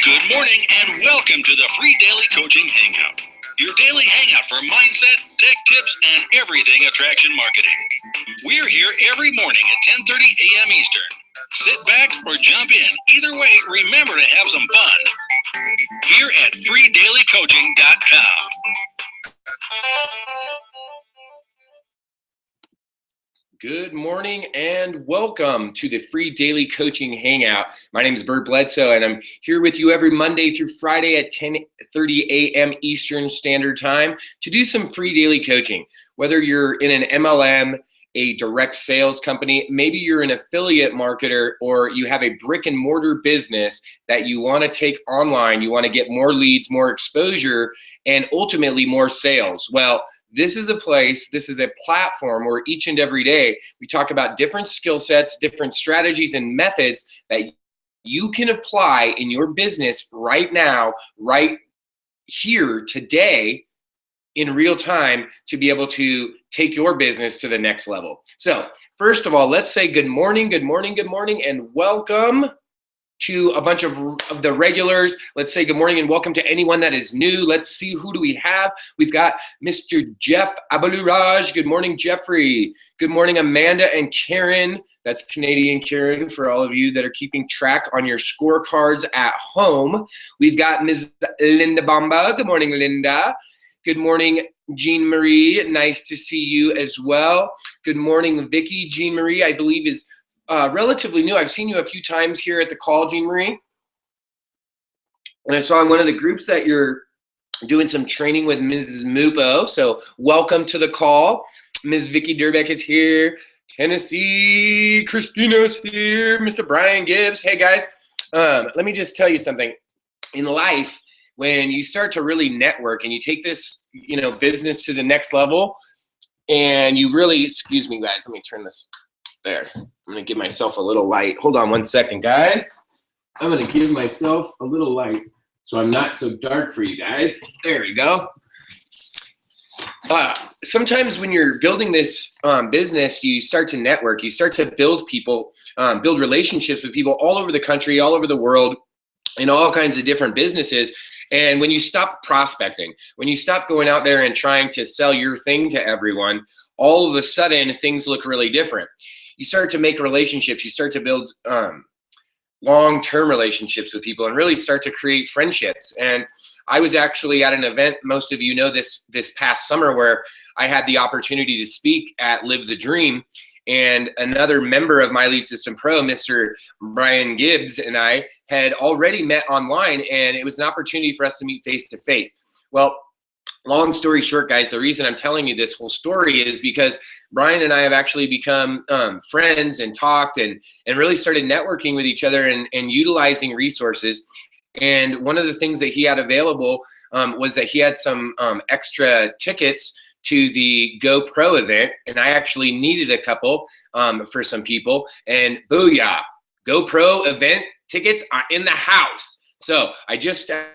Good morning and welcome to the Free Daily Coaching Hangout. Your daily hangout for mindset, tech tips, and everything attraction marketing. We're here every morning at 10:30 a.m. Eastern. Sit back or jump in. Either way, remember to have some fun. Here at freedailycoaching.com. Good morning and welcome to the Free Daily Coaching Hangout. My name is Bert Bledsoe and I'm here with you every Monday through Friday at 10:30 a.m. Eastern Standard Time to do some free daily coaching. Whether you're in an MLM, a direct sales company, maybe you're an affiliate marketer, or you have a brick and mortar business that you want to take online, you want to get more leads, more exposure, and ultimately more sales. Well, this is a place, this is a platform where each and every day we talk about different skill sets, different strategies and methods that you can apply in your business right now, right here, today, in real time to be able to take your business to the next level. So first of all, let's say good morning, and welcome to a bunch of the regulars. Let's say good morning and welcome to anyone that is new. Let's see, who do we have? We've got Mr. Jeff Abaluraj. Good morning, Jeffrey. Good morning, Amanda and Karen. That's Canadian Karen for all of you that are keeping track on your scorecards at home. We've got Ms. Linda Bamba. Good morning, Linda. Good morning, Jean Marie. Nice to see you as well. Good morning, Vicky. Jean Marie, I believe, is relatively new. I've seen you a few times here at the call, Jean Marie. And I saw in one of the groups that you're doing some training with Mrs. Mupo. So welcome to the call. Ms. Vicky Durbeck is here. Tennessee Christina's here. Mr. Brian Gibbs. Hey, guys. Let me just tell you something. In life, when you start to really network and you take this, business to the next level, and you really, excuse me, guys, let me turn this there. I'm gonna give myself a little light. Hold on one second, guys. I'm gonna give myself a little light so I'm not so dark for you guys. There we go. Sometimes when you're building this business, you start to network, you start to build people, build relationships with people all over the country, all over the world, in all kinds of different businesses. And when you stop prospecting, when you stop going out there and trying to sell your thing to everyone, all of a sudden things look really different. You start to make relationships, you start to build long-term relationships with people and really start to create friendships. And I was actually at an event, most of you know this past summer, where I had the opportunity to speak at Live the Dream. And another member of My Lead System Pro, Mr. Brian Gibbs, and I had already met online, and it was an opportunity for us to meet face to face. Well, long story short, guys, the reason I'm telling you this whole story is because Brian and I have actually become friends and talked and really started networking with each other and utilizing resources. And one of the things that he had available was that he had some extra tickets to the GoPro event, and I actually needed a couple for some people, and booyah, GoPro event tickets are in the house. So I just I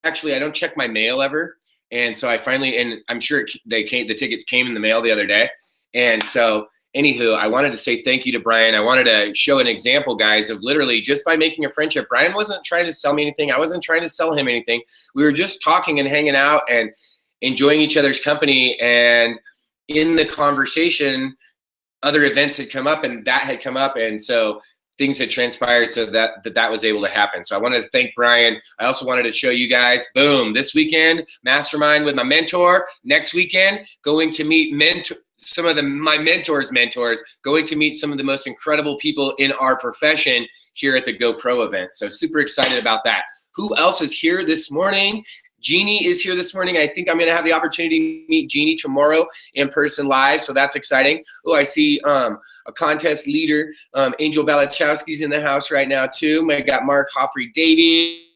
don't check my mail ever, and so I finally, and I'm sure the tickets came in the mail the other day. And so anywho, I wanted to say thank you to Brian. I wanted to show an example, guys, of literally just by making a friendship. Brian wasn't trying to sell me anything. I wasn't trying to sell him anything. We were just talking and hanging out and enjoying each other's company, and in the conversation, other events had come up and that had come up, and so things had transpired so that was able to happen. So I wanted to thank Brian. I also wanted to show you guys, boom, this weekend, mastermind with my mentor. Next weekend, going to meet my mentor's mentors, going to meet some of the most incredible people in our profession here at the GoPro event. So super excited about that. Who else is here this morning? Jeannie is here this morning. I think I'm going to have the opportunity to meet Jeannie tomorrow in person live, so that's exciting. Oh, I see a contest leader, Angel Balachowski's in the house right now too. I got Mark Hoffrey-Davy.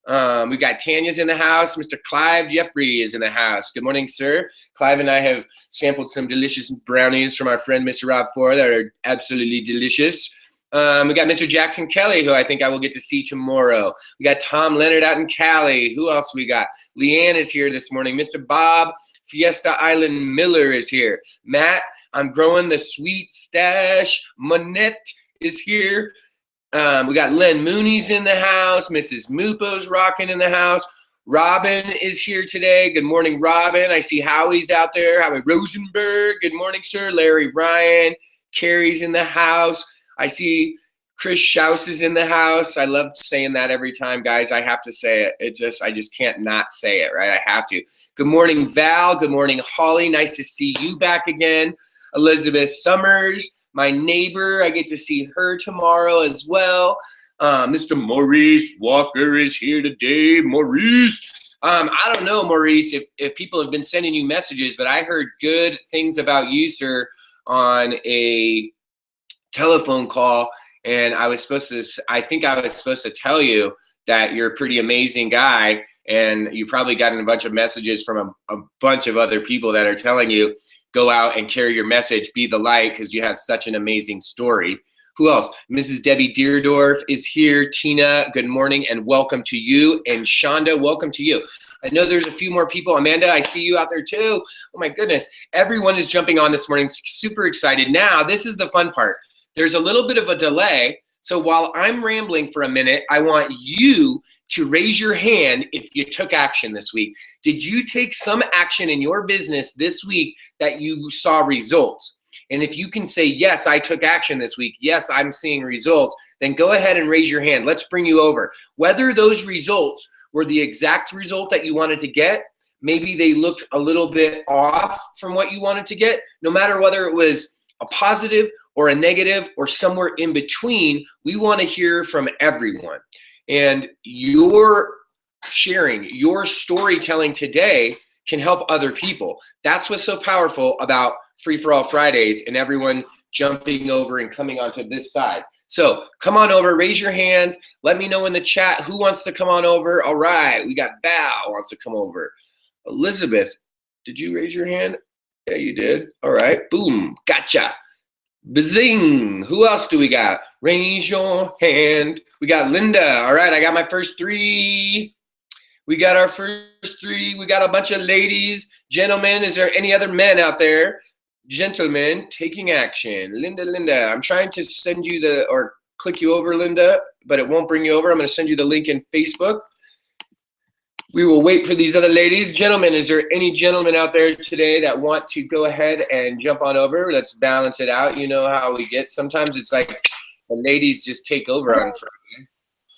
We got Tanya's in the house. Mr. Clive Jeffrey is in the house. Good morning, sir. Clive and I have sampled some delicious brownies from our friend Mr. Rob Ford that are absolutely delicious. We got Mr. Jackson Kelly, who I think I will get to see tomorrow. We got Tom Leonard out in Cali. Who else we got? Leanne is here this morning. Mr. Bob Fiesta Island Miller is here. Matt, I'm growing the sweet stash. Monette is here. We got Len Mooney's in the house. Mrs. Mupo's rocking in the house. Robin is here today. Good morning, Robin. I see Howie's out there. Howie Rosenberg. Good morning, sir. Larry Ryan. Carrie's in the house. I see Chris Schaus is in the house. I love saying that every time, guys. I have to say it. I just can't not say it, right? I have to. Good morning, Val. Good morning, Holly. Nice to see you back again. Elizabeth Summers, my neighbor. I get to see her tomorrow as well. Mr. Maurice Walker is here today. Maurice. I don't know, Maurice, if people have been sending you messages, but I heard good things about you, sir, on a telephone call. And I think I was supposed to tell you that you're a pretty amazing guy, and you probably gotten a bunch of messages from a bunch of other people that are telling you, go out and carry your message, be the light, because you have such an amazing story. Who else? Mrs. Debbie Deerdorf is here. Tina, good morning and welcome to you. And Shonda, welcome to you. I know there's a few more people. Amanda, I see you out there too. Oh my goodness. Everyone is jumping on this morning. Super excited. Now, this is the fun part. There's a little bit of a delay. So while I'm rambling for a minute, I want you to raise your hand if you took action this week. Did you take some action in your business this week that you saw results? And if you can say, yes, I took action this week, yes, I'm seeing results, then go ahead and raise your hand. Let's bring you over. Whether those results were the exact result that you wanted to get, maybe they looked a little bit off from what you wanted to get, no matter whether it was a positive or a negative or somewhere in between, we want to hear from everyone. And your sharing, your storytelling today can help other people. That's what's so powerful about Free for All Fridays and everyone jumping over and coming onto this side. So come on over, raise your hands. Let me know in the chat who wants to come on over. All right, we got Val wants to come over. Elizabeth, did you raise your hand? Yeah, you did. All right, boom, gotcha. Bazing. Who else do we got? Raise your hand. We got Linda. All right, I got my first three. We got our first three. We got a bunch of ladies. Gentlemen, is there any other men out there? Gentlemen, taking action. Linda. I'm trying to send you or click you over, Linda, but it won't bring you over. I'm going to send you the link in Facebook. We will wait for these other ladies. Gentlemen, is there any gentlemen out there today that want to go ahead and jump on over? Let's balance it out. You know how we get. Sometimes it's like the ladies just take over on Friday.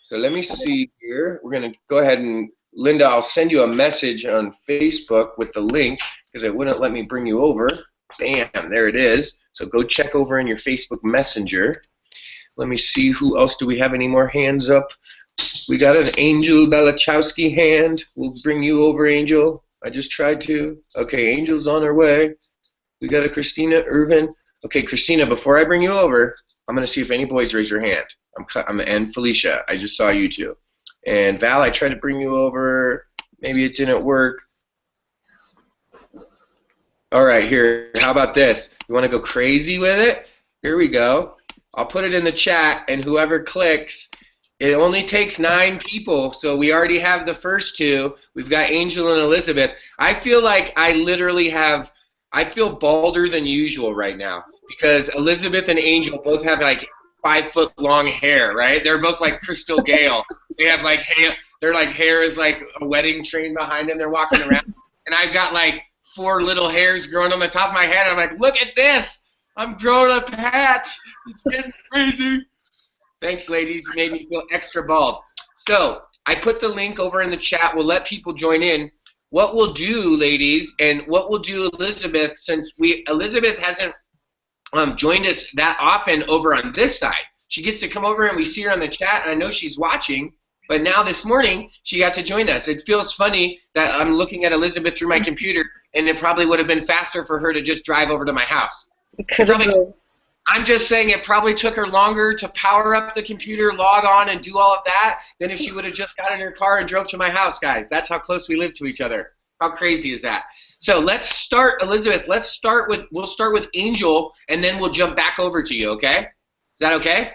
So let me see here. We're going to go ahead and, Linda, I'll send you a message on Facebook with the link because it wouldn't let me bring you over. Bam, there it is. So go check over in your Facebook Messenger. Let me see, who else do we have? Any more hands up? We got an Angel Belachowski hand. We'll bring you over, Angel. I just tried to. Okay, Angel's on her way. We got a Christina Irvin. Okay, Christina, before I bring you over, I'm going to see if any boys raise your hand. And Felicia, I just saw you two. And Val, I tried to bring you over. Maybe it didn't work. All right, here. How about this? You want to go crazy with it? Here we go. I'll put it in the chat, and whoever clicks, it only takes 9 people, so we already have the first 2. We've got Angel and Elizabeth. I feel like I feel balder than usual right now because Elizabeth and Angel both have like 5-foot long hair, right? They're both like Crystal Gale. They have like hair. Their like hair is like a wedding train behind them. They're walking around, and I've got like 4 little hairs growing on the top of my head. I'm like, look at this! I'm growing a patch. It's getting crazy. Thanks, ladies. You made me feel extra bald. So I put the link over in the chat. We'll let people join in. What we'll do, ladies, and what we'll do, Elizabeth, since Elizabeth hasn't joined us that often over on this side. She gets to come over and we see her on the chat, and I know she's watching, but now this morning she got to join us. It feels funny that I'm looking at Elizabeth through my computer, and it probably would have been faster for her to just drive over to my house. I'm just saying it probably took her longer to power up the computer, log on, and do all of that than if she would have just got in her car and drove to my house, guys. That's how close we live to each other. How crazy is that? So let's start, Elizabeth. We'll start with Angel, and then we'll jump back over to you. Okay? Is that okay?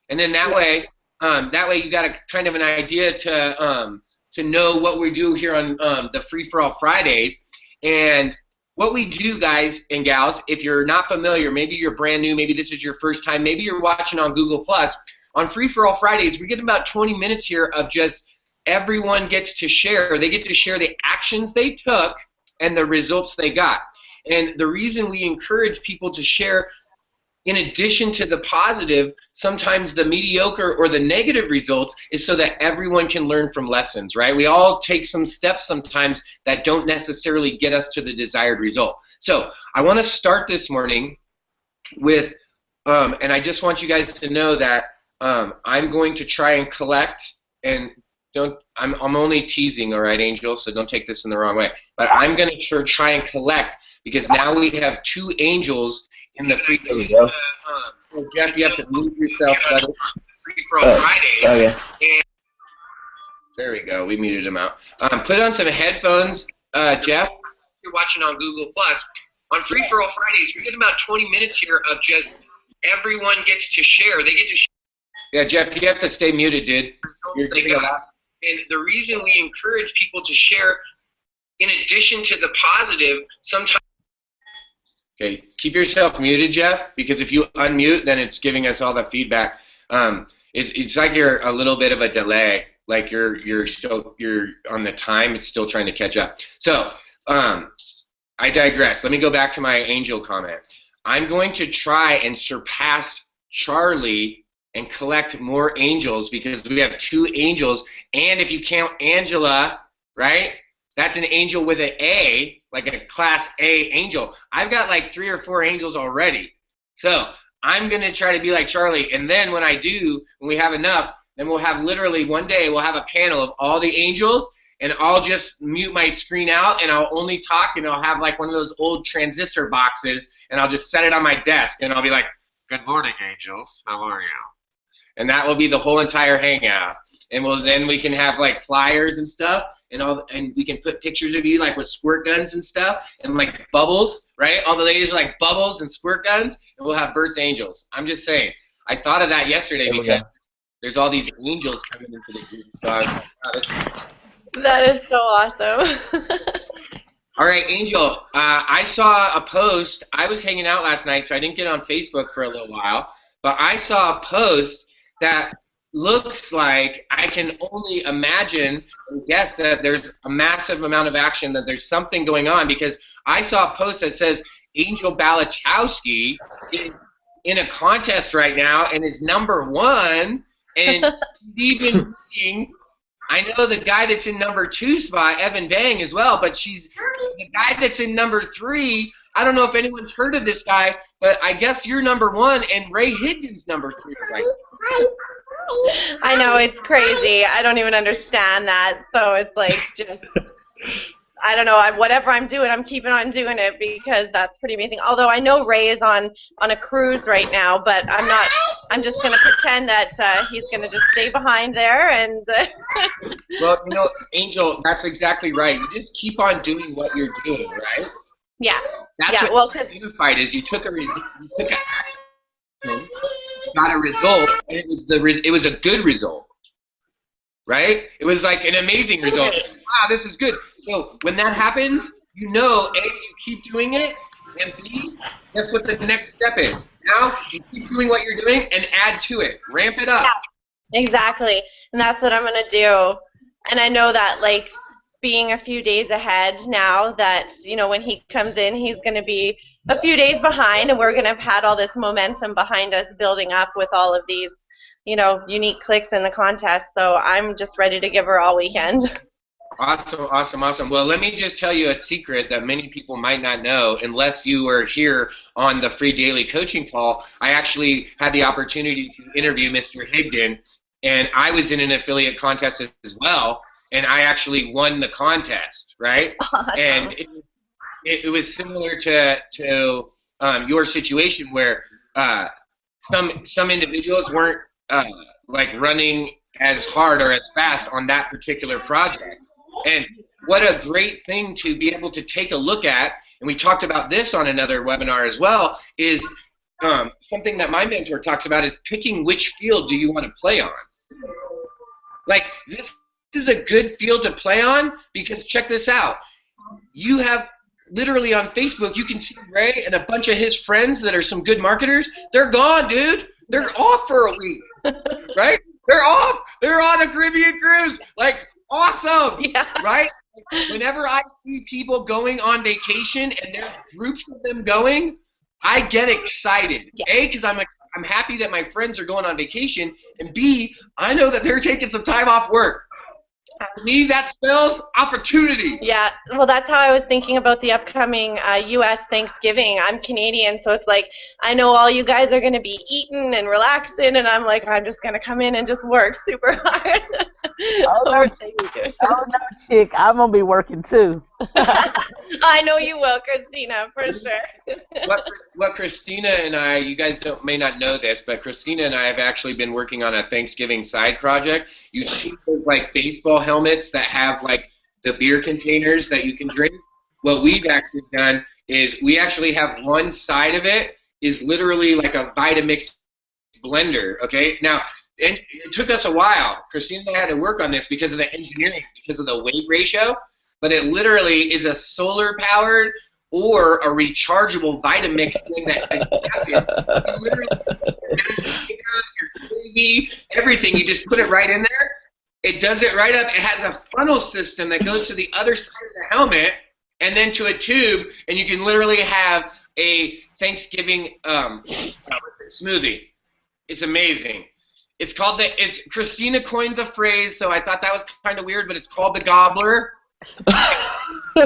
And then that way you got a kind of an idea to know what we do here on the Free for All Fridays. And what we do, guys and gals, if you're not familiar, maybe you're brand new, maybe this is your first time, maybe you're watching on Google+, on Free for All Fridays, we get about 20 minutes here of just everyone gets to share. They get to share the actions they took and the results they got. And the reason we encourage people to share, in addition to the positive, sometimes the mediocre or the negative results, is so that everyone can learn from lessons, right? We all take some steps sometimes that don't necessarily get us to the desired result. So I want to start this morning with, and I just want you guys to know that I'm going to try and collect, and I'm only teasing, all right, Angel, so don't take this in the wrong way, but I'm going to try and collect, because now we have 2 angels in the free. There we go. Jeff, you have to mute yourself. Free for All Friday. Oh yeah. There we go. We muted him out. Put on some headphones, Jeff. You're watching on Google Plus. On Free for All Fridays, we get about 20 minutes here of just everyone gets to share. They get to share. Yeah, Jeff, you have to stay muted, dude. And the reason we encourage people to share, in addition to the positive, sometimes. Okay, keep yourself muted, Jeff, because if you unmute, then it's giving us all the feedback. It's like you're a little bit of a delay, like you're on the time. It's still trying to catch up. So I digress. Let me go back to my angel comment. I'm going to try and surpass Charlie and collect more angels, because we have 2 angels, and if you count Angela, right? That's an angel with an A, like a class A angel. I've got like 3 or 4 angels already. So I'm going to try to be like Charlie. And then when I do, when we have enough, then we'll have literally one day, we'll have a panel of all the angels, and I'll just mute my screen out, and I'll only talk, and I'll have like one of those old transistor boxes, and I'll just set it on my desk, and I'll be like, "Good morning, angels. How are you?" And that will be the whole entire hangout. And then we can have like flyers and stuff. And we can put pictures of you like with squirt guns and stuff, and like bubbles, right? All the ladies are like bubbles and squirt guns, and we'll have Bert's Angels. I'm just saying. I thought of that yesterday because there's all these angels coming into the group. So I was like, oh, that is so awesome. All right, Angel, I saw a post. I was hanging out last night, so I didn't get on Facebook for a little while, but I saw a post that looks like, I can only imagine and guess that there's a massive amount of action, that there's something going on, because I saw a post that says Angel Balachowski is in a contest right now and is #1, and even being, I know the guy that's in #2 spot, Evan Bang, as well, but she's the guy that's in #3. I don't know if anyone's heard of this guy, but I guess you're #1, and Ray Higdon's #3 right now. I know, it's crazy. I don't even understand that. So it's like, just, I don't know. Whatever I'm doing, I'm keeping on doing it, because that's pretty amazing. Although I know Ray is on a cruise right now, but I'm not. I'm just going to pretend that he's going to just stay behind there. And well, you know, Angel, that's exactly right. You just keep on doing what you're doing, right? Yeah. That's what unified is. You took a got a result, and it was a good result, right? It was like an amazing result. Wow, this is good. So when that happens, you know, A, you keep doing it, and B, guess what the next step is? Now you keep doing what you're doing and add to it. Ramp it up. Yeah, exactly. And that's what I'm going to do. And I know that, like, being a few days ahead now, that, you know, when he comes in, he's going to be a few days behind, and we're going to have had all this momentum behind us building up with all of these, you know, unique clicks in the contest. So I'm just ready to give her all weekend. Awesome, awesome, awesome. Well, let me just tell you a secret that many people might not know, unless you were here on the free daily coaching call. I actually had the opportunity to interview Mr. Higdon, and I was in an affiliate contest as well, and I actually won the contest, right? Awesome. And it was similar to your situation, where some individuals weren't like running as hard or as fast on that particular project. And what a great thing to be able to take a look at, and we talked about this on another webinar as well, is something that my mentor talks about, is picking which field do you want to play on. Like, this is a good field to play on, because check this out. You have literally on Facebook, you can see Ray and a bunch of his friends that are some good marketers. They're gone, dude. They're off for a week. right? They're off. They're on a Caribbean cruise. Like, awesome, Yeah. right? Whenever I see people going on vacation and there's groups of them going, I get excited. Yeah. A, because I'm happy that my friends are going on vacation, and B, I know that they're taking some time off work. To me, that spells opportunity. Yeah, well, that's how I was thinking about the upcoming U.S. Thanksgiving. I'm Canadian, so it's like I know all you guys are going to be eating and relaxing, and I'm like, I'm just going to come in and just work super hard. Oh, no, chick, I'm going to be working too. I know you will, Christina, for sure. What Christina and I, you guys may not know this, but Christina and I have actually been working on a Thanksgiving side project. You see those like baseball helmets that have like the beer containers that you can drink? What we've actually done is we actually have one side of it is literally like a Vitamix blender, okay? Now, and it took us a while. Christina and I had to work on this because of the engineering, because of the weight ratio, but it literally is a solar-powered or a rechargeable Vitamix thing that you literally your TV, everything, you just put it right in there. It does it right up. It has a funnel system that goes to the other side of the helmet and then to a tube, and you can literally have a Thanksgiving smoothie. It's amazing. It's called Christina coined the phrase, so I thought that was kind of weird, but it's called the gobbler. I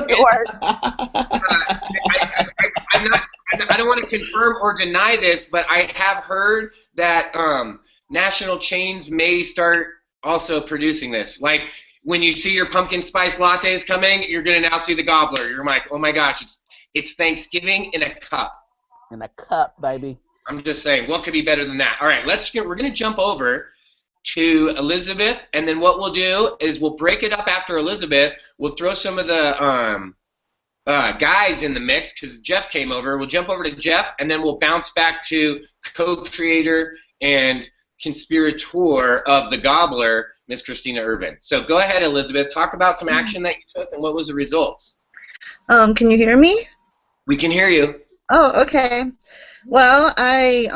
don't want to confirm or deny this, but I have heard that national chains may start also producing this. Like when you see your pumpkin spice lattes coming, you're gonna now see the gobbler. You're like, oh my gosh, it's Thanksgiving in a cup. In a cup, baby. I'm just saying, what could be better than that? All right, we're gonna jump over to Elizabeth, and then what we'll do is we'll break it up after Elizabeth. We'll throw some of the guys in the mix because Jeff came over. We'll jump over to Jeff, and then we'll bounce back to co-creator and conspirator of the Gobbler, Miss Christina Irvin. So go ahead, Elizabeth. Talk about some action that you took and what was the results. Can you hear me? We can hear you. Oh, okay. Well, I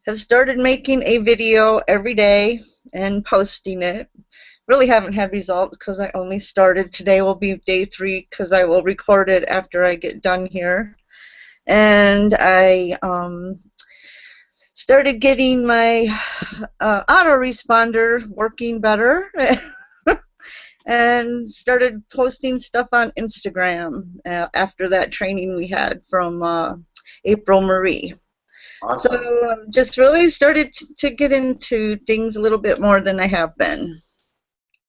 have started making a video every day and posting it. Really haven't had results because I only started. Today will be day 3 because I will record it after I get done here. And I started getting my autoresponder working better and started posting stuff on Instagram after that training we had from April Marie. Awesome. So just really started to get into things a little bit more than I have been.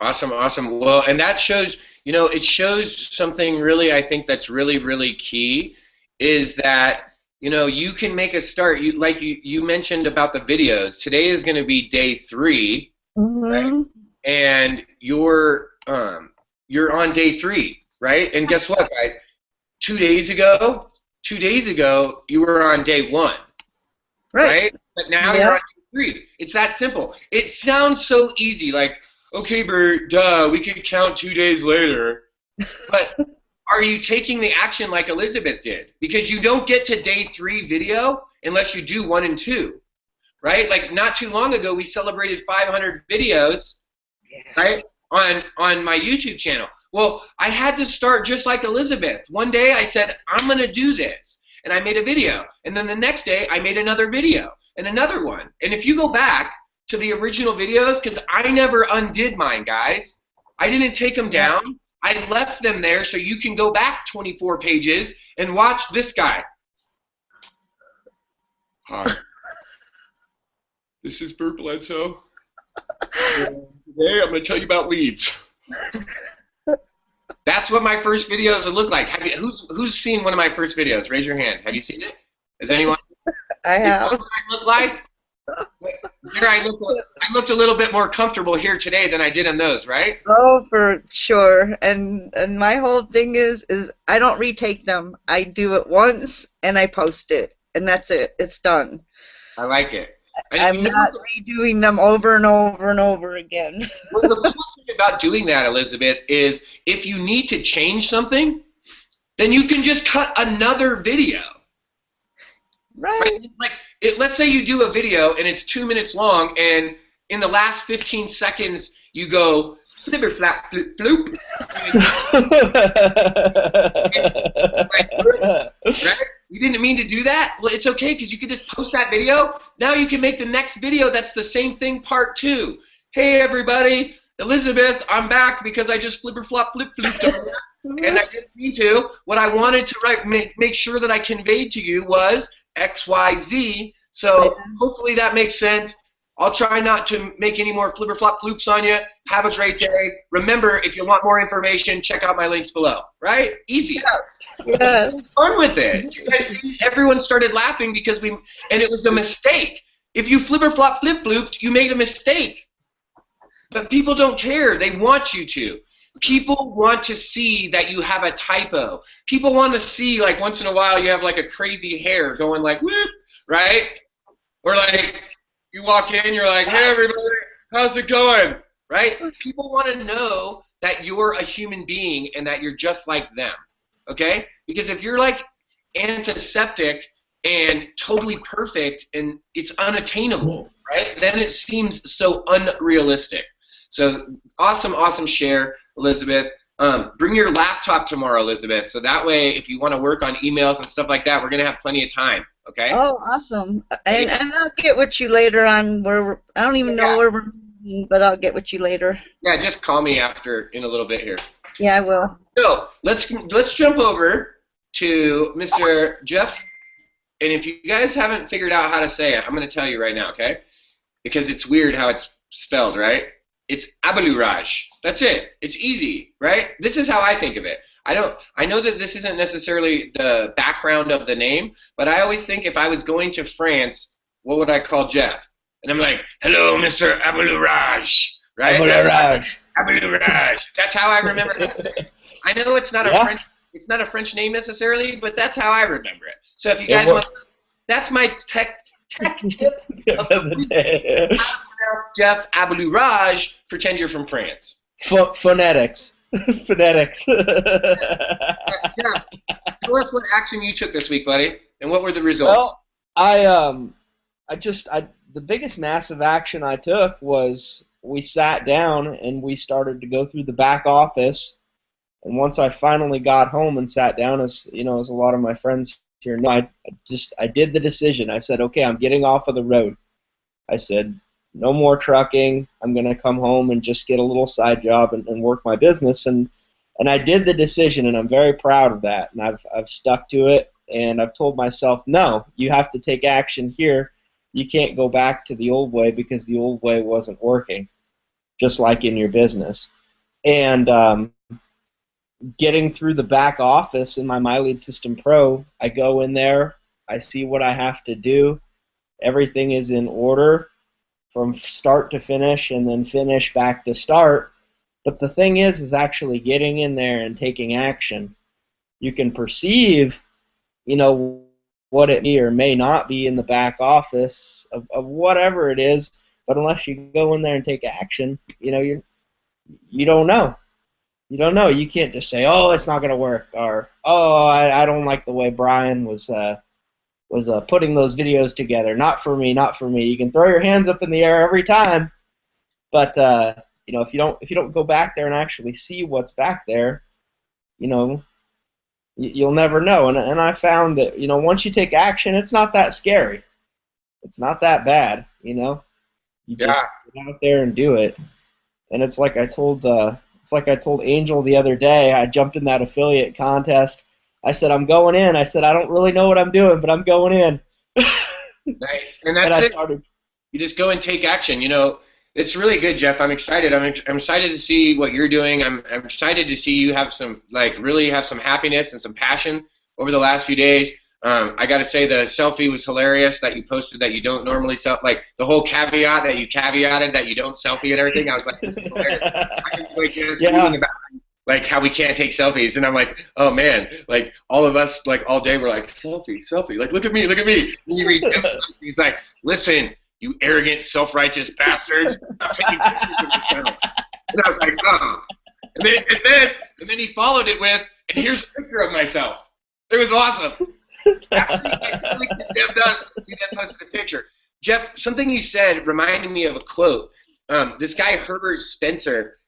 Awesome, awesome. Well, and that shows, it shows something really, I think that's really, really key is that, you can make a start. You mentioned about the videos. Today is going to be day 3, right? And you're on day 3, right? And guess what, guys? 2 days ago, you were on day 1, right? But now you're on day 3. It's that simple. It sounds so easy, like, okay, Bert, duh, we could count 2 days later. But are you taking the action like Elizabeth did? Because you don't get to day 3 video unless you do 1 and 2, right? Like not too long ago, we celebrated 500 videos, right, on my YouTube channel. Well, I had to start just like Elizabeth. One day I said, I'm going to do this. And I made a video. And then the next day I made another video and another one. And if you go back to the original videos, because I never undid mine, guys. I didn't take them down. I left them there so you can go back 24 pages and watch this guy. Hi. This is Bert Bledsoe. Today I'm going to tell you about leads. That's what my first videos look like. Who's seen one of my first videos? Raise your hand. Have you seen it? Has anyone? I have. What I look like? Here I looked a little bit more comfortable here today than I did in those, right? Oh, for sure. And my whole thing is I don't retake them. I do it once and I post it, and that's it. It's done. I like it. I'm not redoing them over and over and over again. Well, the cool thing about doing that, Elizabeth, is if you need to change something, then you can just cut another video. Right. Like let's say you do a video and it's 2 minutes long, and in the last 15 seconds you go flipper flap flip floop. Right? You didn't mean to do that? Well, it's okay because you can just post that video. Now you can make the next video that's the same thing, part 2. Hey everybody, Elizabeth, I'm back because I just flipper flop flip flooped and I didn't mean to. What I wanted to make sure that I conveyed to you was XYZ. So hopefully that makes sense. I'll try not to make any more flipper flop floops on you. Have a great day. Remember, if you want more information, check out my links below. Right? Easy. Yes. Fun with it. You guys see, everyone started laughing because and it was a mistake. If you flipper flop flip flooped, you made a mistake. But people don't care. They want you to. People want to see that you have a typo. People want to see, like, once in a while you have like a crazy hair going like whoop, right? Or like you walk in, you're like, hey everybody, how's it going? Right? People want to know that you're a human being and that you're just like them. Okay? Because if you're like antiseptic and totally perfect and it's unattainable, right? Then it seems so unrealistic. So awesome, awesome share, Elizabeth. Bring your laptop tomorrow, Elizabeth, so that way if you want to work on emails and stuff like that, we're going to have plenty of time, okay? Oh, awesome. And I'll get with you later on I don't even know where we're meeting, but I'll get with you later. Yeah, just call me after in a little bit here. Yeah, I will. So let's jump over to Mr. Jeff, and if you guys haven't figured out how to say it, I'm going to tell you right now, okay? Because it's weird how it's spelled, right? It's Abaluraj. That's it. It's easy, right? This is how I think of it. I know that this isn't necessarily the background of the name, but I always think if I was going to France, what would I call Jeff? And I'm like, hello, Mr. Abaluraj, right? Abaluraj. That's how I remember it. I know it's not a French name necessarily, but that's how I remember it. So if you guys want, that's my tech tip of the day. Jeff Abaluraj, pretend you're from France. Phonetics. Phonetics. Jeff, tell us what action you took this week, buddy, and what were the results? Well, the biggest massive action I took was we sat down and we started to go through the back office. And once I finally got home and sat down, as a lot of my friends here know, I did the decision. I said, okay, I'm getting off of the road. I said, no more trucking. I'm going to come home and just get a little side job and work my business. And I did the decision, and I'm very proud of that. And I've stuck to it, and I've told myself, no, you have to take action here. You can't go back to the old way because the old way wasn't working, just like in your business. And getting through the back office in my MyLead System Pro, I go in there, I see what I have to do. Everything is in order from start to finish and then finish back to start. But the thing is actually getting in there and taking action. You can perceive, what it may or may not be in the back office of whatever it is, but unless you go in there and take action, you don't know. You don't know. You can't just say, oh, it's not going to work, or, oh, I don't like the way Brian was putting those videos together. Not for me, not for me. You can throw your hands up in the air every time, but if you don't go back there and actually see what's back there, you'll never know. And I found that once you take action, it's not that scary. It's not that bad. You just get out there and do it. And it's like I told Angel the other day. I jumped in that affiliate contest. I said, I'm going in. I said, I don't really know what I'm doing, but I'm going in. Nice. And that's it. You just go and take action. It's really good, Jeff. I'm excited. I'm excited to see what you're doing. I'm excited to see you have really have some happiness and some passion over the last few days. I got to say the selfie was hilarious that you posted that you don't normally like the whole caveat that you caveated that you don't selfie and everything. I was like, this is hilarious. I enjoyed reading about like how we can't take selfies, and I'm like, oh man, like all of us like all day we're like selfie, like look at me. And you read Jeff's post, he's like, listen, you arrogant, self-righteous bastards, I'm taking pictures of yourself. And I was like, oh. And then he followed it with, and here's a picture of myself. It was awesome. Absolutely, totally condemned us. He then posted a picture. Jeff, something you said reminded me of a quote. This guy Herbert Spencer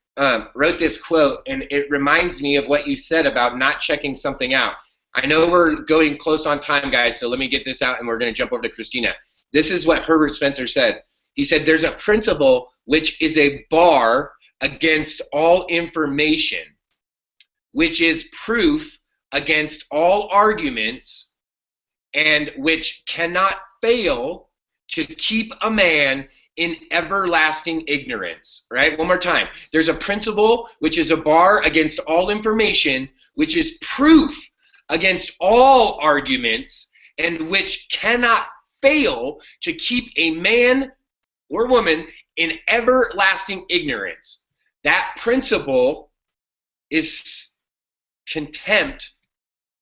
wrote this quote, and it reminds me of what you said about not checking something out. I know we're going close on time, guys, so let me get this out, and we're going to jump over to Christina. This is what Herbert Spencer said. He said, there's a principle which is a bar against all information, which is proof against all arguments, and which cannot fail to keep a man in everlasting ignorance. Right? One more time. There's a principle which is a bar against all information, which is proof against all arguments, and which cannot fail to keep a man or woman in everlasting ignorance. That principle is contempt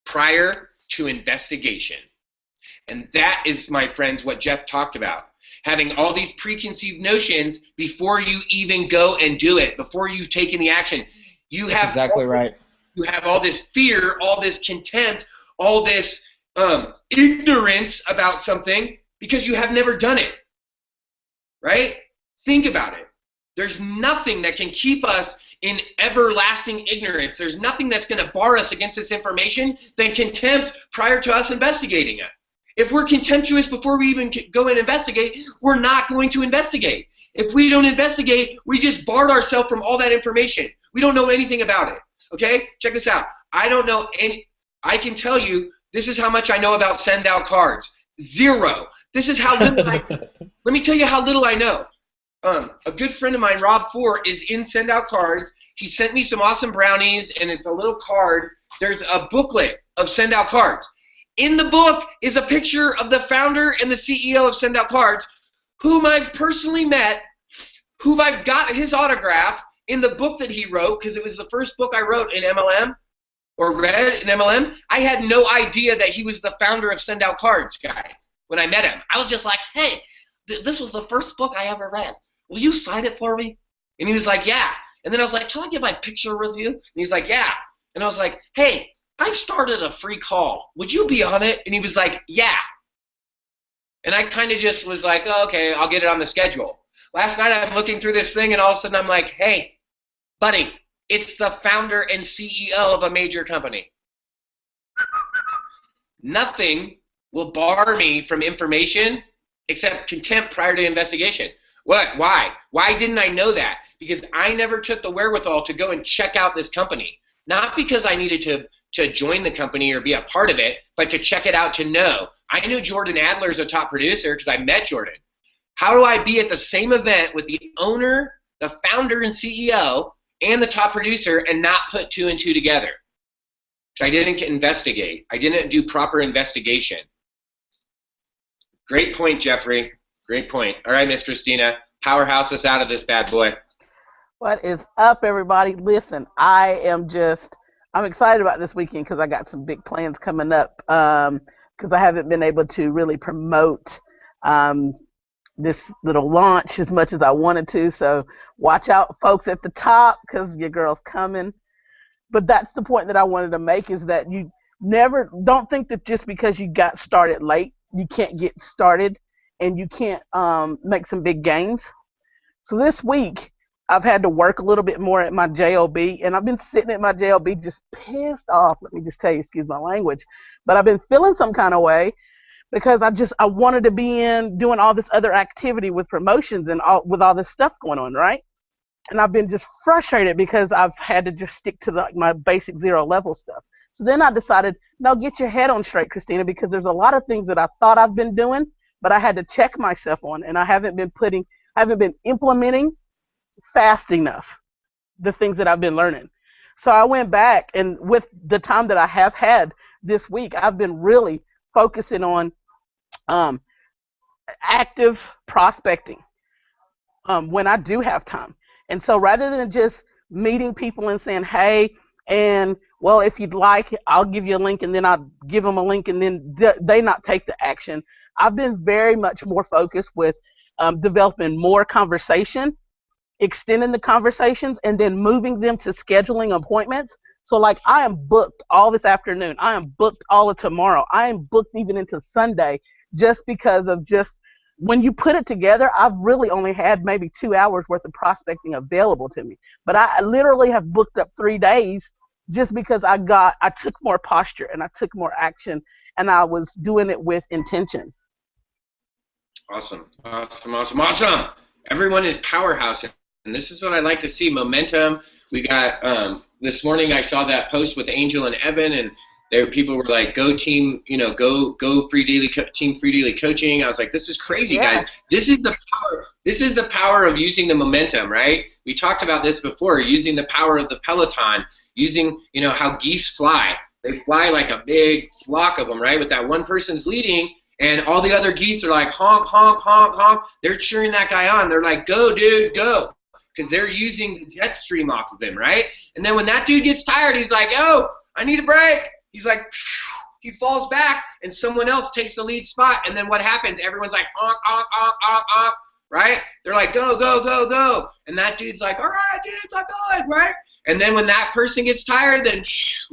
prior to investigation. And that is, my friends, what Jeff talked about. Having all these preconceived notions before you even go and do it, before you've taken the action. That's exactly right. You have all this fear, all this contempt, all this ignorance about something because you have never done it. Right? Think about it. There's nothing that can keep us in everlasting ignorance. There's nothing that's going to bar us against this information than contempt prior to us investigating it. If we're contemptuous before we even go and investigate, we're not going to investigate. If we don't investigate, we just barred ourselves from all that information. We don't know anything about it. Okay? Check this out. I don't know any. I can tell you, this is how much I know about send out cards. Zero. This is how little let me tell you how little I know. A good friend of mine, Rob Four, is in Send Out Cards. He sent me some awesome brownies, and it's a little card. There's a booklet of Send Out Cards. In the book is a picture of the founder and the CEO of Send Out Cards, whom I've personally met, who I've got his autograph in the book that he wrote, because it was the first book I wrote in MLM, or read in MLM. I had no idea that he was the founder of Send Out Cards, guys, when I met him. I was just like, hey, this was the first book I ever read. Will you sign it for me? And he was like, yeah. And then I was like, can I get my picture with you? And he's like, yeah. And I was like, hey, I started a free call. Would you be on it? And he was like, yeah. And I kind of just was like, oh, okay, I'll get it on the schedule. Last night I'm looking through this thing, and all of a sudden I'm like, hey, buddy, it's the founder and CEO of a major company. Nothing will bar me from information except contempt prior to investigation. What? Why? Why didn't I know that? Because I never took the wherewithal to go and check out this company. Not because I needed to join the company or be a part of it, but to check it out to know. I knew Jordan Adler is a top producer because I met Jordan. How do I be at the same event with the owner, the founder and CEO, and the top producer and not put two and two together? Because I didn't investigate. I didn't do proper investigation. Great point, Jeffrey. Great point. All right, Miss Christina, powerhouse us out of this bad boy. What is up, everybody? Listen, I'm excited about this weekend because I got some big plans coming up because I haven't been able to really promote this little launch as much as I wanted to. So watch out, folks at the top, because your girl's coming. But that's the point that I wanted to make, is that you don't think that just because you got started late, you can't get started and you can't make some big gains. So this week, I've had to work a little bit more at my JOB, and I've been sitting at my JOB just pissed off. Let me just tell you, excuse my language, but I've been feeling some kind of way because I wanted to be in doing all this other activity with promotions and with all this stuff going on, right? And I've been just frustrated because I've had to just stick to my basic zero level stuff. So then I decided, no, get your head on straight, Christina, because there's a lot of things that I thought I've been doing, but I had to check myself on, and I haven't been implementing fast enough the things that I've been learning. So I went back, and with the time that I have had this week, I've been really focusing on active prospecting when I do have time. And so rather than just meeting people and saying, hey, and well, if you'd like, I'll give you a link, and then I'll give them a link, and then they not take the action, I've been very much more focused with developing more conversation extending the conversations and then moving them to scheduling appointments. So like I am booked all this afternoon. I am booked all of tomorrow. I am booked even into Sunday just because of just when you put it together, I've really only had maybe 2 hours worth of prospecting available to me. But I literally have booked up 3 days just because I took more posture and I took more action and I was doing it with intention. Awesome. Everyone is powerhouse, and this is what I like to see, momentum. We got this morning I saw that post with Angel and Evan, and people were like, go team, go team free daily coaching. I was like, this is crazy, guys. This is the power of using the momentum, right? We talked about this before, using the power of the Peloton, using, how geese fly. They fly like a big flock of them, right? With that one person's leading, and all the other geese are like, honk, honk, honk, honk. They're cheering that guy on. They're like, go, dude, go. Because they're using the jet stream off of him, right? And then when that dude gets tired, he's like, oh, I need a break. He's like, he falls back, and someone else takes the lead spot. And then what happens? Everyone's like, honk, honk, honk, honk, honk, right? They're like, go, go, go, go. And that dude's like, all right, dudes, I'm going, right? And then when that person gets tired, then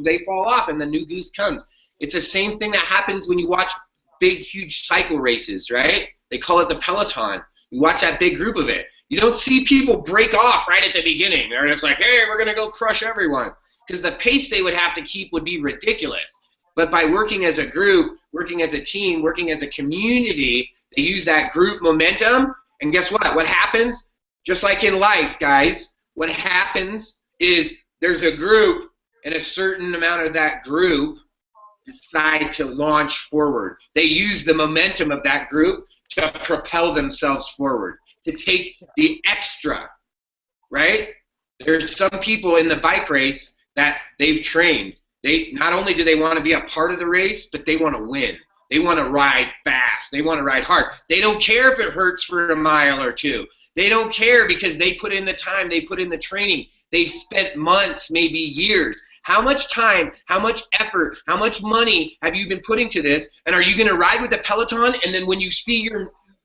they fall off, and the new goose comes. It's the same thing that happens when you watch big, huge cycle races, right? They call it the Peloton. You watch that big group of it. You don't see people break off right at the beginning. They're just like, hey, we're going to go crush everyone. Because the pace they would have to keep would be ridiculous. But by working as a group, working as a team, working as a community, they use that group momentum. And guess what? What happens? Just like in life, guys, what happens is there's a group, and a certain amount of that group decide to launch forward. They use the momentum of that group to propel themselves forward, to take the extra, right? There's some people in the bike race that they've trained. They not only do they want to be a part of the race, but they want to win. They want to ride fast. They want to ride hard. They don't care if it hurts for a mile or two. They don't care because they put in the time, they put in the training. They've spent months, maybe years. How much time, how much effort, how much money have you been putting to this? And are you going to ride with the Peloton? And then when you see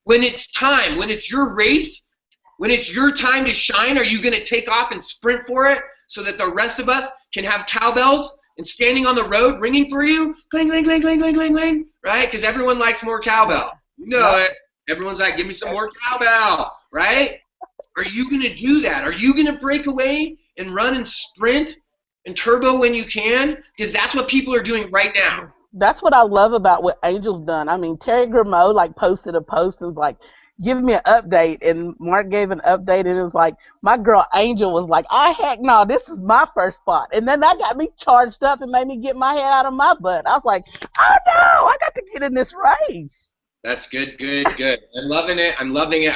when it's time, when it's your race, when it's your time to shine, are you going to take off and sprint for it so that the rest of us can have cowbells and standing on the road ringing for you? Cling, cling, cling, cling, cling, cling, cling, right? Because everyone likes more cowbell. You know it. Everyone's like, give me some more cowbell, right? Are you going to do that? Are you going to break away and run and sprint and turbo when you can? Because that's what people are doing right now. That's what I love about what Angel's done. I mean, Terry Grimaud posted a post and was like, give me an update, and Mark gave an update, and it was like, my girl Angel was like, heck no, this is my first spot. And then that got me charged up and made me get my head out of my butt. I was like, oh no, I got to get in this race. That's good, good, good. I'm loving it. I'm loving it.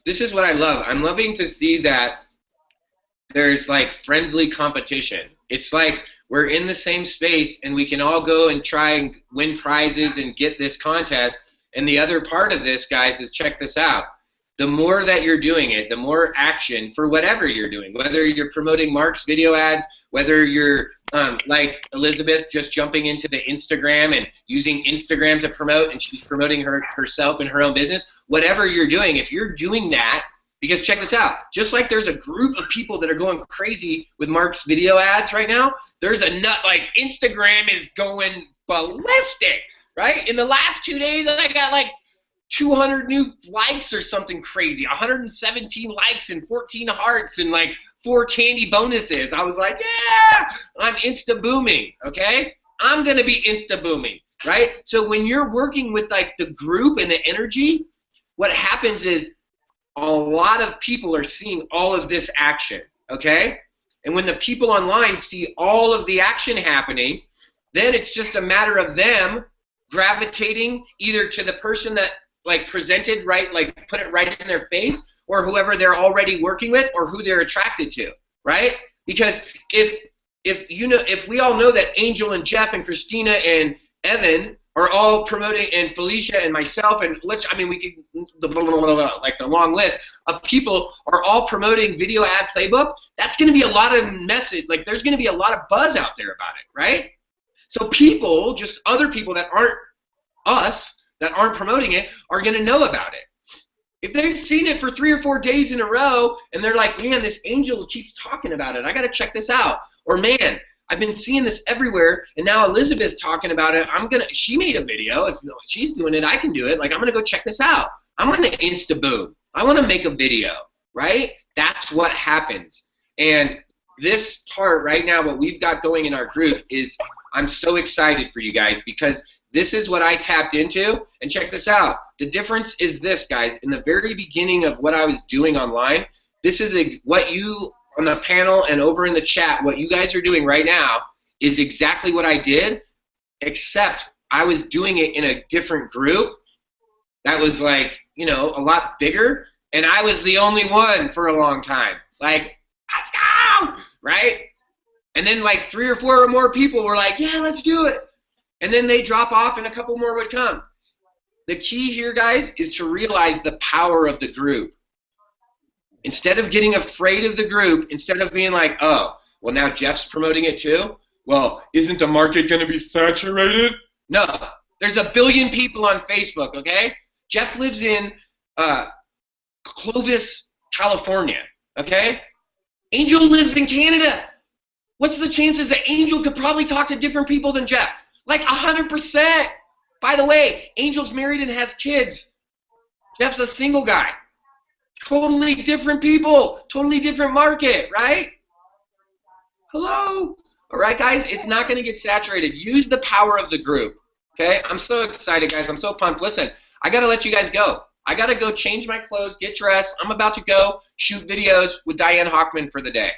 This is what I love. I'm loving to see that there's friendly competition. It's like we're in the same space and we can all go and try and win prizes and get this contest. And the other part of this, guys, is check this out. The more that you're doing it, the more action for whatever you're doing, whether you're promoting Mark's video ads, whether you're like Elizabeth just jumping into the Instagram and using Instagram to promote, and she's promoting herself and her own business, whatever you're doing, if you're doing that, because check this out, just like there's a group of people that are going crazy with Mark's video ads right now, there's a nut, Instagram is going ballistic, right? In the last 2 days, I got 200 new likes or something crazy, 117 likes and 14 hearts and 4 candy bonuses. I was like, yeah, I'm insta booming, okay? I'm gonna be insta booming, right? So when you're working with the group and the energy, what happens is a lot of people are seeing all of this action, okay? And when the people online see all of the action happening, then it's just a matter of them gravitating either to the person that presented right, put it right in their face, or whoever they're already working with, or who they're attracted to, right? Because if we all know that Angel and Jeff and Christina and Evan are all promoting, and Felicia and myself, and we could the long list of people are all promoting Video Ad Playbook, that's going to be a lot of message, there's going to be a lot of buzz out there about it, right? So people, just other people that aren't us, that aren't promoting it, are going to know about it. If they've seen it for 3 or 4 days in a row and they're like, man, this angel keeps talking about it, I got to check this out. Or, man, I've been seeing this everywhere, and now Elizabeth's talking about it. She made a video. If she's doing it, I can do it. Like, I'm going to go check this out. I'm going to Insta-boom. I want to make a video, right? That's what happens. And this part right now, what we've got going in our group is I'm so excited for you guys because this is what I tapped into. And check this out. The difference is this, guys. In the very beginning of what I was doing online, this is what you on the panel and over in the chat, what you guys are doing right now is exactly what I did, except I was doing it in a different group that was like, you know, a lot bigger, and I was the only one for a long time. Like, let's go, right? And then like 3 or 4 or more people were like, yeah, let's do it. And then they drop off and a couple more would come. The key here, guys, is to realize the power of the group. Instead of getting afraid of the group, instead of being like, oh, well, now Jeff's promoting it too? Well, isn't the market going to be saturated? No. There's 1 billion people on Facebook, okay? Jeff lives in Clovis, California, okay? Angel lives in Canada. What's the chances that Angel could probably talk to different people than Jeff? Like 100%. By the way, Angel's married and has kids. Jeff's a single guy. Totally different people, totally different market, right? Hello? All right, guys, it's not going to get saturated. Use the power of the group, okay? I'm so excited, guys. I'm so pumped. Listen, I got to let you guys go. I got to go change my clothes, get dressed. I'm about to go shoot videos with Diane Hockman for the day,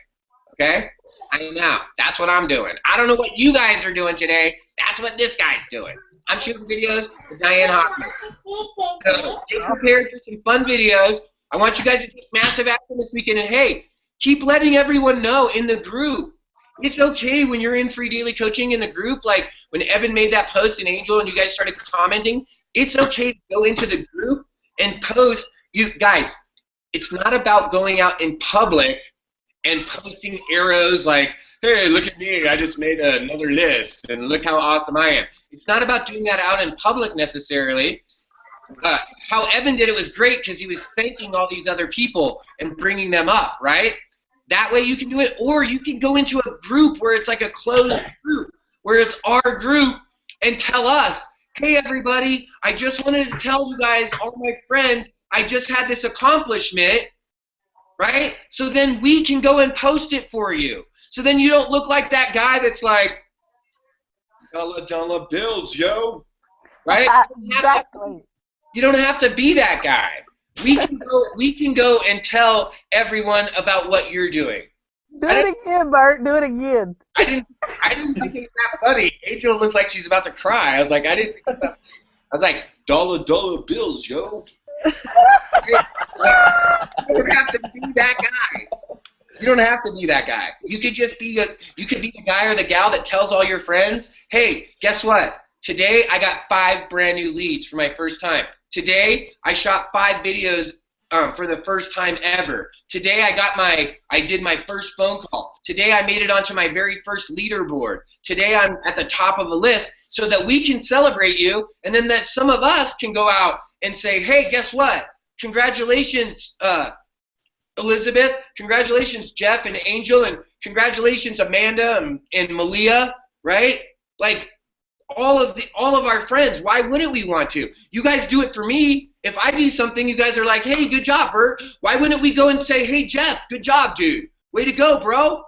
okay? I am out. That's what I'm doing. I don't know what you guys are doing today. That's what this guy's doing. I'm shooting videos with Diane Hockman. So get prepared for some fun videos. I want you guys to take massive action this weekend. And, hey, keep letting everyone know in the group. It's okay when you're in free daily coaching in the group, like when Evan made that post in Angel and you guys started commenting, it's okay to go into the group and post. You guys, it's not about going out in public and posting arrows like, hey, look at me, I just made another list, and look how awesome I am. It's not about doing that out in public necessarily. How Evan did it was great because he was thanking all these other people and bringing them up, right? That way you can do it, or you can go into a group where it's like a closed group, where it's our group, and tell us, hey, everybody, I just wanted to tell you guys, all my friends, I just had this accomplishment, right? So then we can go and post it for you. So then you don't look like that guy that's like, $1 bills, yo, right? Exactly. You don't have to be that guy. We can go and tell everyone about what you're doing. Do it again, Bert. Do it again. I didn't think it was that funny. Angel looks like she's about to cry. I was like, I didn't think that. I was like, $1 bills, yo. You don't have to be that guy. You don't have to be that guy. You could just be the guy or the gal that tells all your friends, hey, guess what? Today I got 5 brand new leads for my first time. Today I shot 5 videos for the first time ever. Today I did my first phone call. Today I made it onto my very first leaderboard. Today I'm at the top of a list, so that we can celebrate you, and then that some of us can go out and say, hey, guess what? Congratulations, Elizabeth. Congratulations, Jeff and Angel, and congratulations, Amanda and Malia, right? Like, all of our friends. Why wouldn't we want to? You guys do it for me. If I do something, you guys are like, hey, good job, Bert. Why wouldn't we go and say, hey, Jeff, good job, dude. Way to go, bro.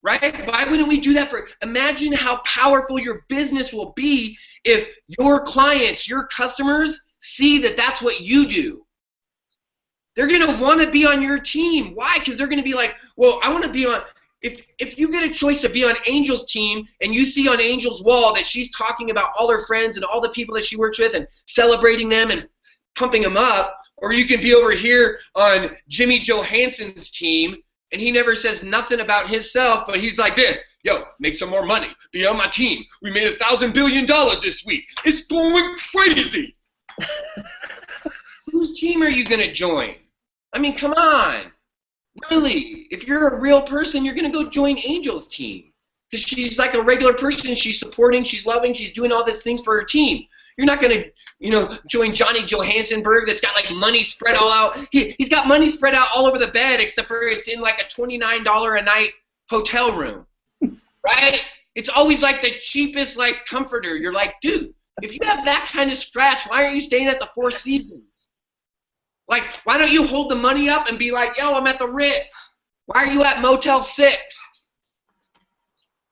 Right? Why wouldn't we do that for? Imagine how powerful your business will be if your clients, your customers, see that that's what you do. They're going to want to be on your team. Why? Because they're going to be like, well, I want to be on. If you get a choice to be on Angel's team and you see on Angel's wall that she's talking about all her friends and all the people that she works with and celebrating them and pumping them up, or you can be over here on Jimmy Johansson's team and he never says nothing about himself, but he's like this, yo, make some more money, be on my team. We made $1,000 billion this week. It's going crazy. Whose team are you going to join? I mean, come on. Really, if you're a real person, you're going to go join Angel's team because she's like a regular person. She's supporting, she's loving, she's doing all these things for her team. You're not going to, you know, join Johnny Johansenberg that's got like money spread all out. He's got money spread out all over the bed except for it's in like a $29 a night hotel room, right? It's always like the cheapest like comforter. You're like, dude, if you have that kind of scratch, why aren't you staying at the Four Seasons? Like, why don't you hold the money up and be like, yo, I'm at the Ritz. Why are you at Motel 6?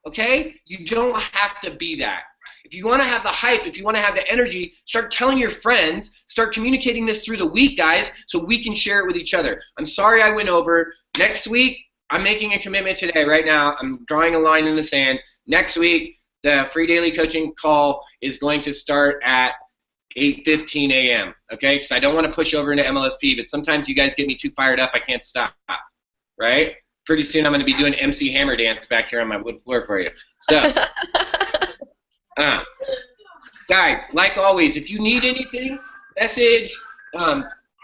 Okay? You don't have to be that. If you want to have the hype, if you want to have the energy, start telling your friends, start communicating this through the week, guys, so we can share it with each other. I'm sorry I went over. Next week, I'm making a commitment today, right now. I'm drawing a line in the sand. Next week, the free daily coaching call is going to start at 8:15 a.m., okay? Because I don't want to push over into MLSP, but sometimes you guys get me too fired up, I can't stop, right? Pretty soon I'm going to be doing MC Hammer dance back here on my wood floor for you. So, guys, like always, if you need anything, message,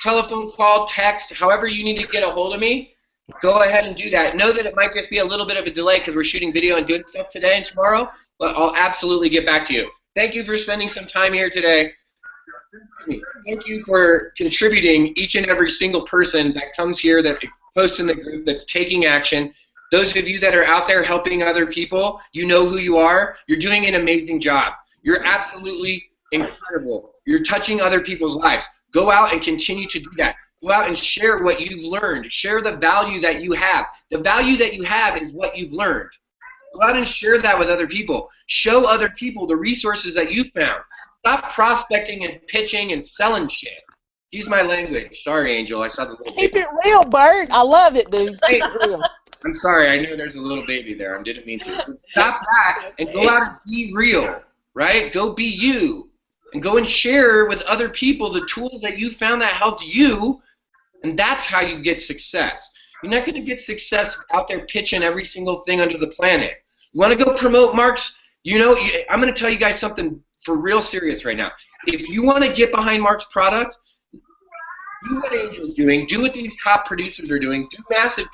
telephone call, text, however you need to get a hold of me, go ahead and do that. Know that it might just be a little bit of a delay because we're shooting video and doing stuff today and tomorrow, but I'll absolutely get back to you. Thank you for spending some time here today. Thank you for contributing, each and every single person that comes here, that posts in the group, that's taking action. Those of you that are out there helping other people, you know who you are. You're doing an amazing job. You're absolutely incredible. You're touching other people's lives. Go out and continue to do that. Go out and share what you've learned. Share the value that you have. The value that you have is what you've learned. Go out and share that with other people. Show other people the resources that you found. Stop prospecting and pitching and selling shit. Use my language. Sorry, Angel. I saw the little Keep baby. it real, Bert. I love it, dude. Hey, Keep it real. I'm sorry. I knew there's a little baby there. I didn't mean to. Stop that and go out and be real, right? Go be you. And go and share with other people the tools that you found that helped you, and that's how you get success. You're not going to get success out there pitching every single thing under the planet. You want to go promote Mark's, you know, I'm going to tell you guys something for real serious right now. If you want to get behind Mark's product, do what Angel's doing, do what these top producers are doing, do massive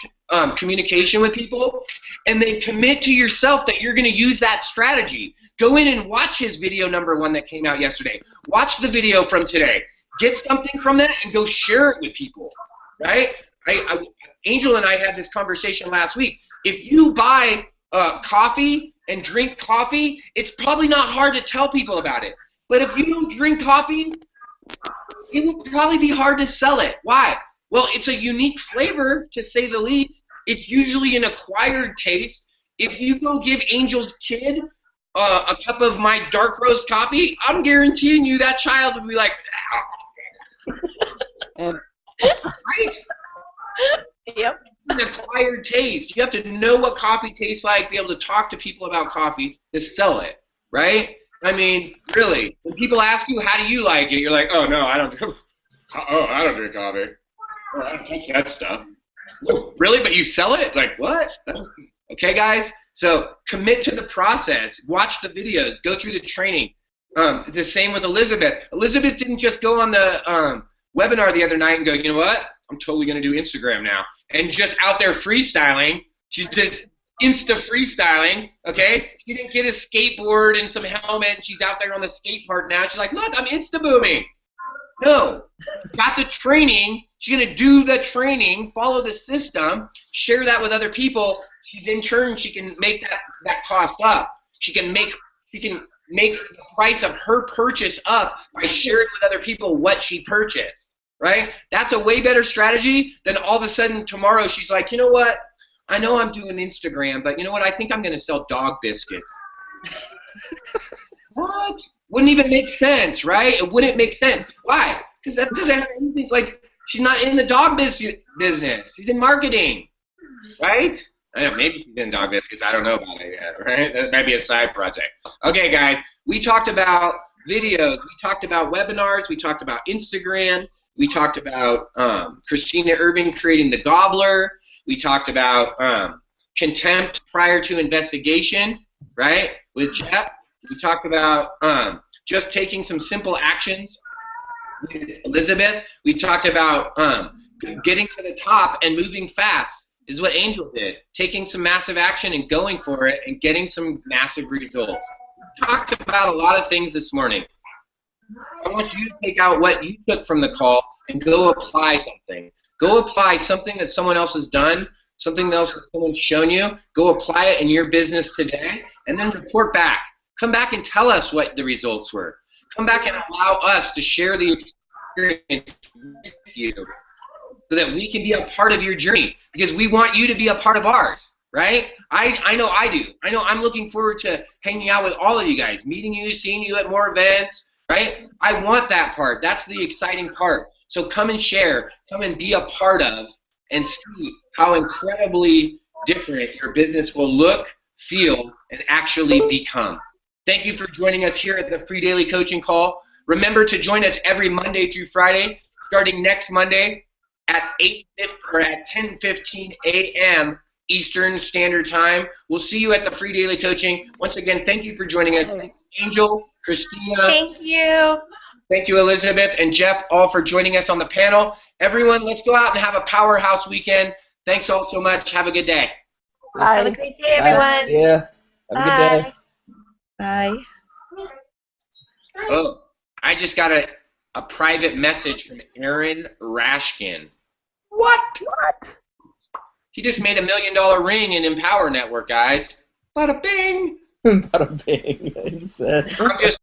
communication with people, and then commit to yourself that you're going to use that strategy. Go in and watch his video #1 that came out yesterday. Watch the video from today. Get something from that and go share it with people, right? Angel and I had this conversation last week. If you buy coffee and drink coffee, it's probably not hard to tell people about it. But if you don't drink coffee, it will probably be hard to sell it. Why? Well, it's a unique flavor, to say the least. It's usually an acquired taste. If you go give Angel's kid a cup of my dark roast coffee, I'm guaranteeing you that child will be like, And right? Yep. It's an acquired taste. You have to know what coffee tastes like, be able to talk to people about coffee to sell it, right? I mean, really, when people ask you, how do you like it, you're like, oh, no, I don't drink coffee. Oh, I don't touch that stuff. Oh, really? But you sell it? Like, what? Okay, guys? So commit to the process. Watch the videos. Go through the training. The same with Elizabeth. Elizabeth didn't just go on the webinar the other night and go, you know what? I'm totally going to do Instagram now. And just out there freestyling. She's just Insta freestyling, okay? She didn't get a skateboard and some helmet, and she's out there on the skate park now. She's like, look, I'm Insta booming. No. Got the training. She's going to do the training, follow the system, share that with other people. She's in turn, she can make that cost up. She can make the price of her purchase up by sharing with other people what she purchased, right? That's a way better strategy than all of a sudden tomorrow she's like, you know what? I know I'm doing Instagram, but you know what? I think I'm going to sell dog biscuits. What? Wouldn't even make sense, right? It wouldn't make sense. Why? Because that doesn't have anything, like, she's not in the dog business. She's in marketing, right? I don't know, maybe she's in dog biscuits. I don't know about it yet, right? That might be a side project. Okay, guys, we talked about videos. We talked about webinars. We talked about Instagram. We talked about Christina Urban creating the Gobbler. We talked about contempt prior to investigation, right, with Jeff. We talked about just taking some simple actions with Elizabeth. We talked about getting to the top and moving fast is what Angel did, taking some massive action and going for it and getting some massive results. We talked about a lot of things this morning. I want you to take out what you took from the call and go apply something. Go apply something that someone else has done, something else that someone's shown you. Go apply it in your business today, and then report back. Come back and tell us what the results were. Come back and allow us to share the experience with you so that we can be a part of your journey, because we want you to be a part of ours, right? I know I do. I know I'm looking forward to hanging out with all of you guys, meeting you, seeing you at more events, right? I want that part. That's the exciting part. So come and share, come and be a part of, and see how incredibly different your business will look, feel, and actually become. Thank you for joining us here at the Free Daily Coaching Call. Remember to join us every Monday through Friday, starting next Monday at 10:15 a.m. Eastern Standard Time. We'll see you at the Free Daily Coaching. Once again, thank you for joining us. Thank you, Angel, Christina. Thank you. Thank you, Elizabeth and Jeff, all for joining us on the panel. Everyone, let's go out and have a powerhouse weekend. Thanks all so much. Have a good day. Bye. Have a great day, everyone. Yeah. Have a good day. Bye. Oh, I just got a private message from Aaron Rashkin. What? He just made $1 million ring in Empower Network, guys. Bada bing. Bada bing. He said. I'm just